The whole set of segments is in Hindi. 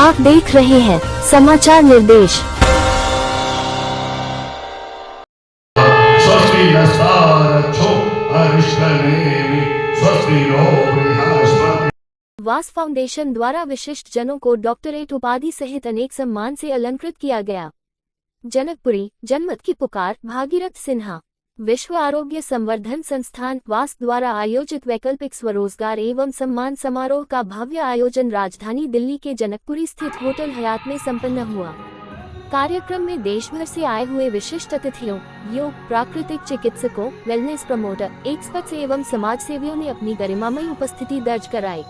आप देख रहे हैं समाचार निर्देश। वास फाउंडेशन द्वारा विशिष्ट जनों को डॉक्टरेट उपाधि सहित अनेक सम्मान से अलंकृत किया गया। जनकपुरी जनमत की पुकार भागीरथ सिन्हा। विश्व आरोग्य संवर्धन संस्थान वास द्वारा आयोजित वैकल्पिक स्वरोजगार एवं सम्मान समारोह का भव्य आयोजन राजधानी दिल्ली के जनकपुरी स्थित होटल हयात में संपन्न हुआ। कार्यक्रम में देश भर से आए हुए विशिष्ट अतिथियों, योग, प्राकृतिक चिकित्सकों, वेलनेस प्रमोटर, एक्सपर्ट्स एवं समाज सेवियों ने अपनी गरिमामयी उपस्थिति दर्ज कराई।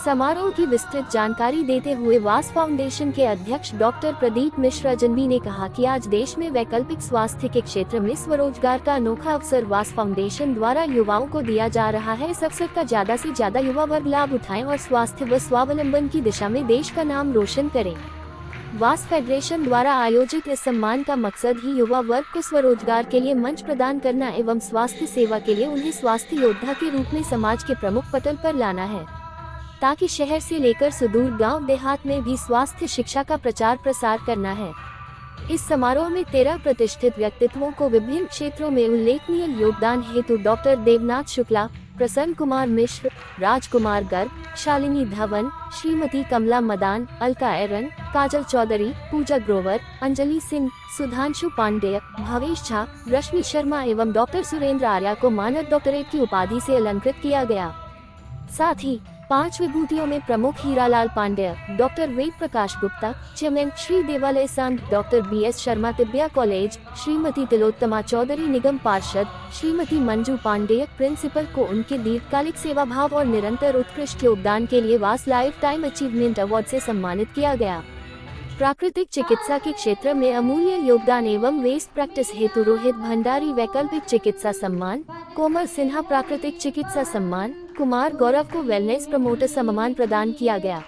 समारोह की विस्तृत जानकारी देते हुए वास फाउंडेशन के अध्यक्ष डॉक्टर प्रदीप मिश्र अजनबी ने कहा कि आज देश में वैकल्पिक स्वास्थ्य के क्षेत्र में स्वरोजगार का अनोखा अवसर वास फाउंडेशन द्वारा युवाओं को दिया जा रहा है। इस अवसर का ज्यादा से ज्यादा युवा वर्ग लाभ उठाएं और स्वास्थ्य व स्वावलंबन की दिशा में देश का नाम रोशन करें। वास फेडरेशन द्वारा आयोजित इस सम्मान का मकसद ही युवा वर्ग को स्वरोजगार के लिए मंच प्रदान करना एवं स्वास्थ्य सेवा के लिए उन्हें स्वास्थ्य योद्धा के रूप में समाज के प्रमुख पटल पर लाना है, ताकि शहर से लेकर सुदूर गांव देहात में भी स्वास्थ्य शिक्षा का प्रचार प्रसार करना है। इस समारोह में 13 प्रतिष्ठित व्यक्तित्वों को विभिन्न क्षेत्रों में उल्लेखनीय योगदान हेतु डॉक्टर देवनाथ शुक्ला, प्रसन्न कुमार मिश्र, राजकुमार गर्ग, शालिनी धवन, श्रीमती कमला मदान, अलका एरन, काजल चौधरी, पूजा ग्रोवर, अंजलि सिंह, सुधांशु पांडेय, भावेश झा, रश्मि शर्मा एवं डॉक्टर सुरेंद्र आर्या को मानद डॉक्टरेट की उपाधि से अलंकृत किया गया। साथ ही 5 विभूतियों में प्रमुख Hiralal Pandey, doctor Ved Prakash Gupta, chairman Shri Devalaya Sangh, doctor BS Sharma Tibbia college, Shrimati Tilottama Chaudhary निगम पार्षद, श्रीमती मंजू पांडेय प्रिंसिपल को उनके दीर्घकालिक सेवा भाव और निरंतर उत्कृष्ट योगदान के लिए वास लाइफ टाइम अचीवमेंट अवार्ड से सम्मानित किया गया। प्राकृतिक चिकित्सा के क्षेत्र में अमूल्य योगदान एवं वेस्ट प्रैक्टिस हेतु रोहित भंडारी वैकल्पिक चिकित्सा सम्मान, कोमल सिन्हा प्राकृतिक चिकित्सा सम्मान, कुमार गौरव को वेलनेस प्रमोटर सम्मान प्रदान किया गया।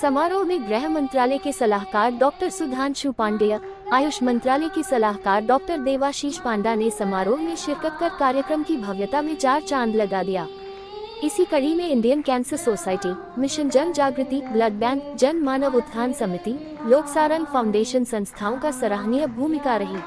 समारोह में गृह मंत्रालय के सलाहकार डॉक्टर सुधांशु पांडेय, आयुष मंत्रालय के सलाहकार डॉक्टर देवाशीष पांडा ने समारोह में शिरकत कर कार्यक्रम की भव्यता में 4 चांद लगा दिया। इसी कड़ी में इंडियन कैंसर सोसाइटी, मिशन जन जागृति, ब्लड बैंक, जन मानव उत्थान समिति, लोक सारंग फाउंडेशन संस्थाओं का सराहनीय भूमिका रही।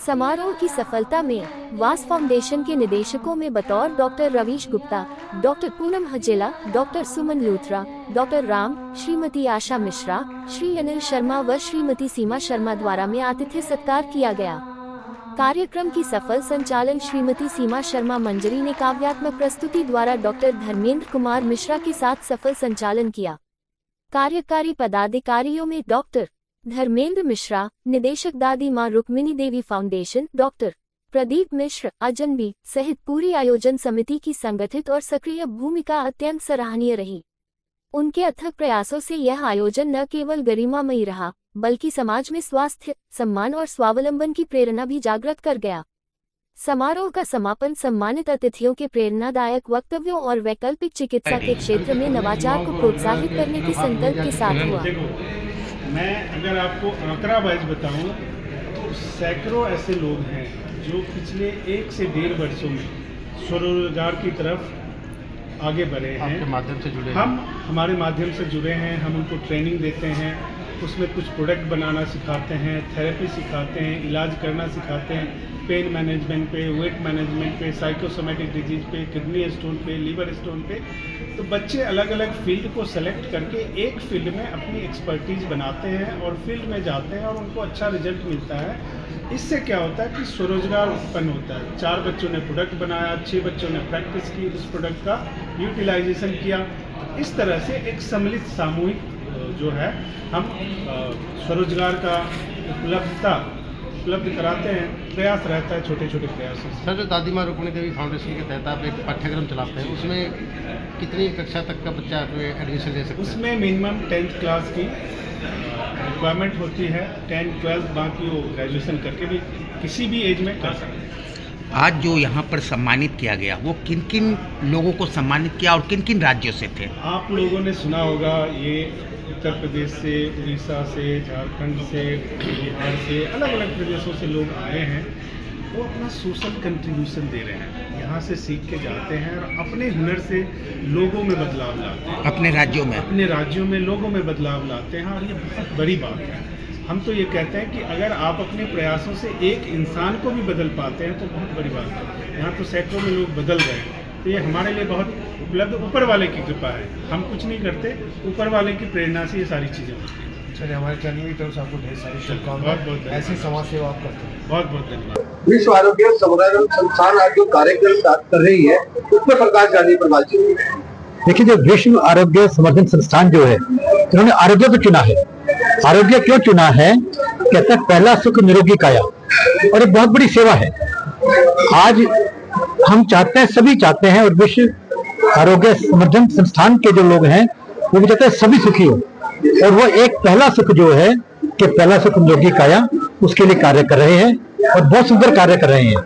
समारोह की सफलता में वास फाउंडेशन के निदेशकों में बतौर doctor Ravish Gupta, doctor Poonam Hajela, doctor Suman Luthra, doctor Ram, Shrimati Asha Mishra, Shri Anil Sharma व श्रीमती सीमा शर्मा द्वारा में आतिथ्य सत्कार किया गया। कार्यक्रम की सफल संचालन श्रीमती सीमा शर्मा मंजरी ने काव्यात्मक प्रस्तुति द्वारा डॉक्टर धर्मेंद्र कुमार मिश्रा के साथ सफल संचालन किया। कार्यकारी पदाधिकारियों में डॉक्टर धर्मेंद्र मिश्रा, निदेशक दादी मां रुक्मिणी देवी फाउंडेशन, डॉक्टर प्रदीप मिश्र अजनबी सहित पूरी आयोजन समिति की संगठित और सक्रिय भूमिका अत्यंत सराहनीय रही। उनके अथक प्रयासों से यह आयोजन न केवल गरिमामयी रहा, बल्कि समाज में स्वास्थ्य, सम्मान और स्वावलंबन की प्रेरणा भी जागृत कर गया। समारोह का समापन सम्मानित अतिथियों के प्रेरणादायक वक्तव्यों और वैकल्पिक चिकित्सा के क्षेत्र में नवाचार को प्रोत्साहित करने के संकल्प के साथ हुआ। मैं अगर आपको आंकड़ा वाइज बताऊं तो सैकड़ों ऐसे लोग हैं जो पिछले 1 से 1.5 वर्षों में स्वरोजगार की तरफ आगे बढ़े हैं। आपके माध्यम से जुड़े हम हमारे माध्यम से जुड़े हैं। हम उनको ट्रेनिंग देते हैं, उसमें कुछ प्रोडक्ट बनाना सिखाते हैं, थेरेपी सिखाते हैं, इलाज करना सिखाते हैं, पेन मैनेजमेंट पे, वेट मैनेजमेंट पे, साइकोसोमेटिक डिजीज पे, किडनी स्टोन पे, लीवर स्टोन पे। तो बच्चे अलग अलग फील्ड को सेलेक्ट करके एक फील्ड में अपनी एक्सपर्टीज बनाते हैं और फील्ड में जाते हैं और उनको अच्छा रिजल्ट मिलता है। इससे क्या होता है कि स्वरोजगार उत्पन्न होता है। 4 बच्चों ने प्रोडक्ट बनाया, 6 बच्चों ने प्रैक्टिस की, उस प्रोडक्ट का यूटिलाइजेशन किया। तो इस तरह से एक सम्मिलित सामूहिक जो है हम स्वरोजगार का उपलब्ध कराते हैं। प्रयास रहता है छोटे छोटे प्रयासों से। सर, जो दादी मां रुक्मिणी देवी फाउंडेशन के तहत आप एक पाठ्यक्रम चलाते हैं, उसमें कितनी कक्षा तक का बच्चा एडमिशन ले सकता है? उसमें मिनिमम 10th क्लास की रिक्वायरमेंट होती है। 10th 12th बाकी वो ग्रेजुएशन करके भी किसी भी एज में कर सकते हैं। आज जो यहाँ पर सम्मानित किया गया वो किन किन लोगों को सम्मानित किया और किन किन राज्यों से थे? आप लोगों ने सुना होगा, ये उत्तर प्रदेश से, उड़ीसा से, झारखंड से, बिहार से, अलग अलग प्रदेशों से लोग आए हैं। वो अपना सोशल कंट्रीब्यूशन दे रहे हैं। यहाँ से सीख के जाते हैं और अपने हुनर से लोगों में बदलाव लाते हैं, अपने राज्यों में। अपने राज्यों में लोगों में बदलाव लाते हैं। और ये बहुत बड़ी बात है। हम तो ये कहते हैं कि अगर आप अपने प्रयासों से एक इंसान को भी बदल पाते हैं तो बहुत बड़ी बात है। यहाँ तो सैकड़ों में लोग बदल गए, तो ये हमारे लिए बहुत उपलब्ध ऊपर वाले की कृपा है। हम कुछ नहीं करते, ऊपर वाले की प्रेरणा से ये सारी चीज़ें होती हैं। चलिए, हमारे चैनल की तरफ से आपको ढेर सारी शुभकामनाएं। बहुत बहुत ऐसी समाज सेवा आप करते हैं। बहुत बहुत धन्यवाद। विश्व आरोग्य संवर्धन संस्थान आज जो कार्यक्रम स्टार्ट कर रही है उसमें प्रकाश डालने पर बातचीत। देखिए, जो विश्व आरोग्य संवर्धन संस्थान जो है, उन्होंने आरोग्य को चुना है। आरोग्य क्यों चुना है? कहता है पहला सुख निरोगी काया, और एक बहुत बड़ी सेवा है। आज हम चाहते हैं, सभी चाहते हैं, और विश्व आरोग्य संवर्धन संस्थान के जो लोग हैं वो भी चाहते हैं सभी सुखी हो। और वो एक पहला सुख जो है कि पहला सुख निरोगी काया, उसके लिए कार्य कर रहे हैं और बहुत सुंदर कार्य कर रहे हैं।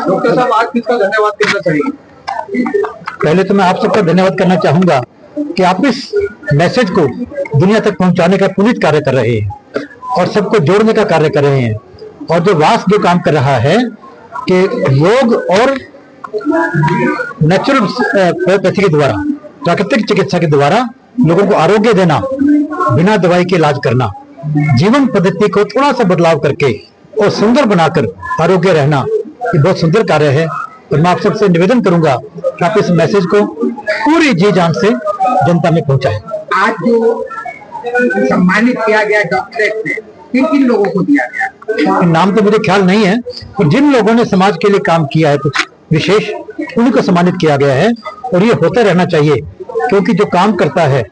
डॉक्टर साहब, आज किसका धन्यवाद करना चाहिए? पहले तो मैं आप सबका धन्यवाद करना चाहूंगा कि आप इस मैसेज को दुनिया तक पहुंचाने का पुनीत कार्य कर रहे हैं और सबको जोड़ने का कार्य कर रहे हैं। और जो वास जो काम कर रहा है कि योग और नेचुरोपैथी के द्वारा, प्राकृतिक चिकित्सा के द्वारा लोगों को आरोग्य देना, बिना दवाई के इलाज करना, जीवन पद्धति को थोड़ा सा बदलाव करके और सुंदर बनाकर आरोग्य रहना, ये बहुत सुंदर कार्य है। और मैं आप सबसे निवेदन करूंगा कि आप इस मैसेज को पूरी जी जान से जनता में पहुंचाएं। आज जो सम्मानित किया गया डॉक्टरेट में किन किन लोगों को दिया गया? नाम तो मुझे ख्याल नहीं है, पर जिन लोगों ने समाज के लिए काम किया है कुछ विशेष, उन्हीं को सम्मानित किया गया है। और ये होता रहना चाहिए, क्योंकि जो काम करता है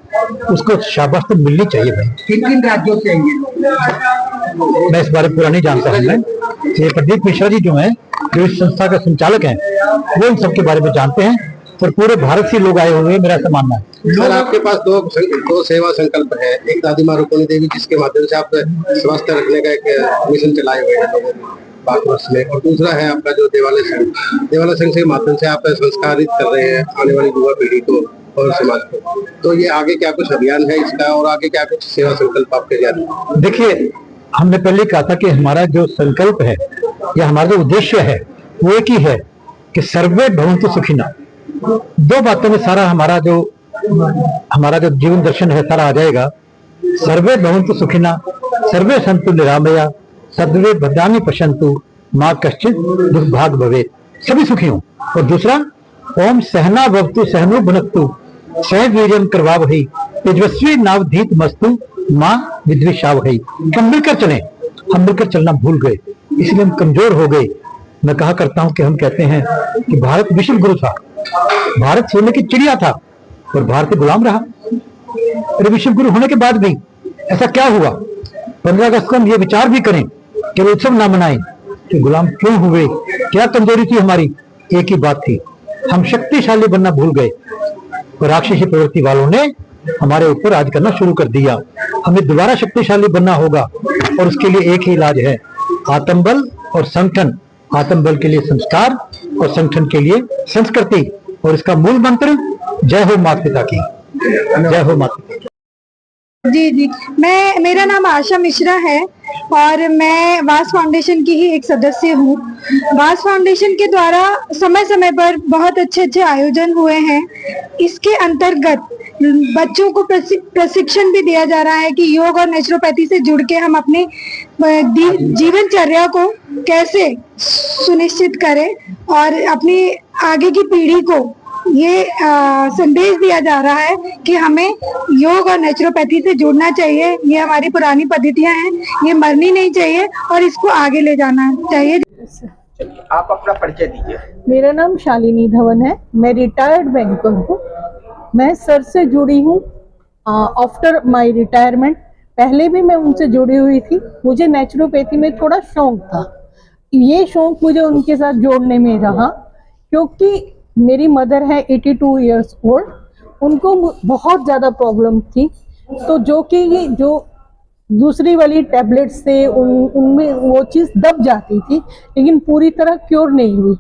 उसको शाबाश तो मिलनी चाहिए भाई। किन किन राज्यों से आएंगे? मैं इस बारे में पूरा नहीं जानता हूँ। मैं ये प्रदीप मिश्रा जी जो हैं, जो इस संस्था का संचालक हैं, वो इन सबके बारे में जानते हैं। और पूरे भारत से लोग आए हुए हैं, मेरा ऐसा मानना है। सर, आपके पास दो सेवा संकल्प है। एक दादी माँ रुक्मिणी देवी, जिसके माध्यम से आप स्वास्थ्य रखने का एक मिशन चलाए हुए हैं लोगों भारतवर्ष में, और दूसरा है आपका जो देवालय संघ के माध्यम से आप संस्कारित कर रहे हैं आने वाली युवा पीढ़ी को और समाज को। तो ये आगे क्या कुछ अभियान है इसका, और आगे क्या कुछ सेवा संकल्प आपके जारी? देखिए, हमने पहले कहा था कि हमारा जो संकल्प है या हमारा जो उद्देश्य है वो एक ही है कि सर्वे भवन्तु सुखिनः। दो बातों में सारा हमारा जो जीवन दर्शन है सारा आ जाएगा। सर्वे भवन्तु सुखिनः, सर्वे सन्तु निरामया, सर्वे भद्राणि पश्यन्तु, मा कश्चित् दुर्भाग् भवेत्। सभी सुखी हों। और दूसरा, ओम सहना भवतु सहनो भुनक्तु, सह वीर्यं करवावहै, तेजस्वी नावधीत मस्तु, मां विद्विषावहै। हम मिलकर चलें। हम मिलकर चलना भूल गए, इसलिए हम कमजोर हो गए। मैं कहा करता हूं कि हम कहते हैं कि भारत विश्व गुरु था, भारत सोने की चिड़िया था और भारत गुलाम रहा। अरे विश्व गुरु होने के बाद भी ऐसा क्या हुआ? 15 अगस्त को हम ये विचार भी करें कि उत्सव ना मनाएं कि गुलाम क्यों हुए, क्या कमजोरी थी हमारी? एक ही बात थी, हम शक्तिशाली बनना भूल गए और राक्षसी प्रवृत्ति वालों ने हमारे ऊपर राज करना शुरू कर दिया। हमें दोबारा शक्तिशाली बनना होगा और उसके लिए एक ही इलाज है, आत्मबल और संगठन। आत्मबल के लिए संस्कार और संगठन के लिए संस्कृति, और इसका मूल मंत्र जय हो माता पिता की, जय हो माता पिता की। जी, मेरा नाम आशा मिश्रा है और मैं वास फाउंडेशन की ही एक सदस्य हूँ। वास फाउंडेशन के द्वारा समय समय पर बहुत अच्छे आयोजन हुए हैं। इसके अंतर्गत बच्चों को प्रशिक्षण भी दिया जा रहा है कि योग और नेचुरोपैथी से जुड़ के हम अपने जीवनचर्या को कैसे सुनिश्चित करें, और अपनी आगे की पीढ़ी को ये संदेश दिया जा रहा है कि हमें योग और नेचुरोपैथी से जुड़ना चाहिए। ये हमारी पुरानी पद्धतियां हैं, ये मरनी नहीं चाहिए और इसको आगे ले जाना चाहिए। आप अपना परिचय दीजिए। मेरा नाम शालिनी धवन है, मैं रिटायर्ड बैंकर हूँ। मैं सर से जुड़ी हूँ आफ्टर माय रिटायरमेंट। पहले भी मैं उनसे जुड़ी हुई थी। मुझे नेचुरोपैथी में थोड़ा शौक था। ये शौक मुझे उनके साथ जोड़ने में रहा, क्योंकि मेरी मदर है 82 इयर्स ओल्ड, उनको बहुत ज़्यादा प्रॉब्लम थी। तो जो कि ये जो दूसरी वाली टैबलेट से उनमें वो चीज़ दब जाती थी, लेकिन पूरी तरह क्योर नहीं हुई।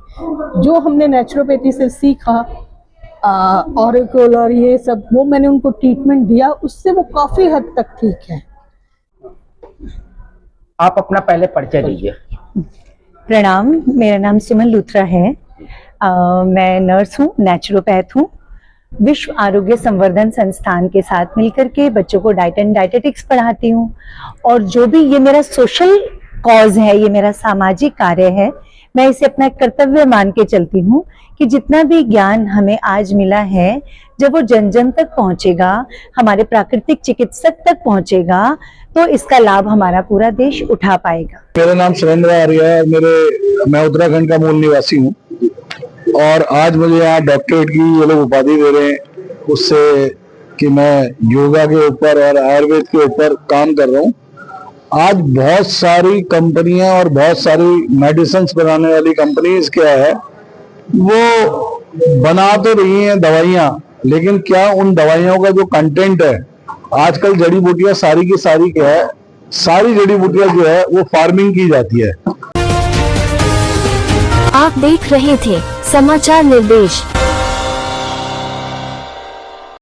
जो हमने नेचुरोपैथी से सीखा, ऑरिकल और ये सब, वो मैंने उनको ट्रीटमेंट दिया, उससे वो काफ़ी हद तक ठीक है। आप अपना पहले परिचय दीजिए। प्रणाम, मेरा नाम सुमन लूथरा है। मैं नर्स हूँ, नेचुरोपैथ हूँ। विश्व आरोग्य संवर्धन संस्थान के साथ मिलकर के बच्चों को डाइट एंड डाइटेटिक्स पढ़ाती हूँ। और जो भी ये मेरा सोशल कॉज है, ये मेरा सामाजिक कार्य है, मैं इसे अपना एक कर्तव्य मान के चलती हूँ कि जितना भी ज्ञान हमें आज मिला है, जब वो जन जन तक पहुंचेगा, हमारे प्राकृतिक चिकित्सक तक पहुंचेगा, तो इसका लाभ हमारा पूरा देश उठा पाएगा। मेरा नाम सुरेंद्र आर्य है और मैं उत्तराखंड का मूल निवासी हूँ और आज मुझे यहाँ डॉक्टरेट की ये लोग उपाधि दे रहे हैं, उससे कि मैं योगा के ऊपर और आयुर्वेद के ऊपर काम कर रहा हूँ। आज बहुत सारी कंपनियां और बहुत सारी मेडिसिन बनाने वाली कंपनीज क्या है, वो बना तो रही हैं दवाइयां, लेकिन क्या उन दवाइयों का जो कंटेंट है, आजकल जड़ी बूटियां सारी की सारी क्या है, सारी जड़ी बूटियां जो है वो फार्मिंग की जाती है। आप देख रहे थे समाचार निर्देश।